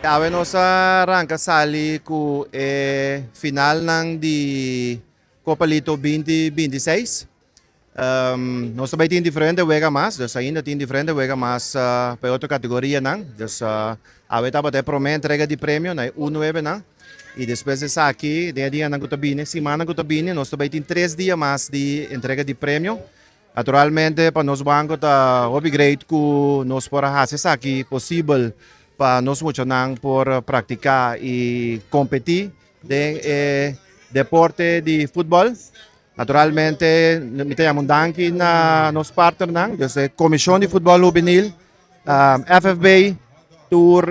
Awe nos arranca sali ku final ng di Copa Lito 2026. Nós também tem diferente wega mas, dus ainda tem diferente wega mas para outra categoria não. Dus awe tava até promete entrega de prêmio na 19 não. E depois dessa aqui, dia na Gutabine, semana Gutabine, nós também tem 3 dias mais de entrega de prêmio. Naturalmente, para nós banco tá upgrade que nós para fazer aqui possível para nós funcionar por praticar e competir de deporte de futebol. Naturalmente, me temos danke na nos partner,就是Comissão de Futebol Juvenil, FFB, tour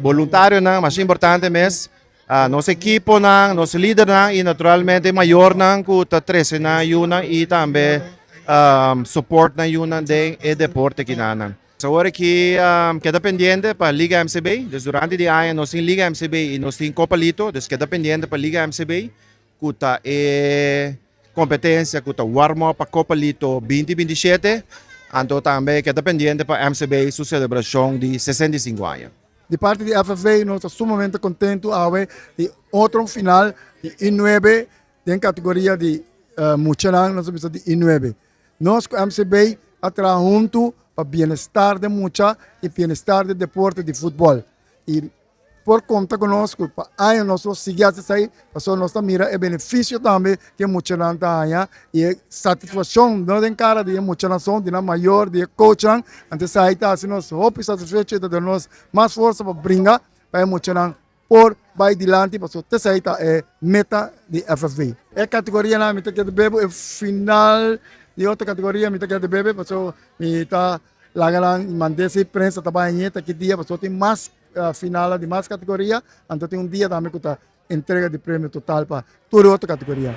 voluntário, mas importante mesmo. Nosso equipo, nosso líder e naturalmente maior que está 13 na yuna e também support na yuna de deporte que na. Agora que queda pendiente para a Liga MCB, durante o ano nós temos Liga MCB e nós temos Copa Lito, então queda pendiente para a Liga MCB, que está competência, que está warm-up para a Copa Lito 2027, então também queda pendiente para a MCB sua celebração de 65 anos. De parte de FFV, nós estamos sumamente contentos de outro final de I9, em categoria de Mucharan, nós estamos de I9. Nós, com a MCB, atrás junto para o bem-estar de Mucha e bem-estar do deporte de futebol. E por conta conosco, para nós seguimos aí, para nós mira o benefício também que Mucharan tem e a satisfação não tem cara de Mucharan de na maior de coaching, antes aí tá assim nós hope satisfeito de nós mais força para brincar para Mucharan por vai dilante para so essa aí tá é meta de FFV. É categoria na meta que bebo é final de outra categoria meta que bebe para so meta lagalang mandese prensa também que dia para so tem mais final de mais categoria, então tem dia também que está entrega de prêmio total para toda outra categoria.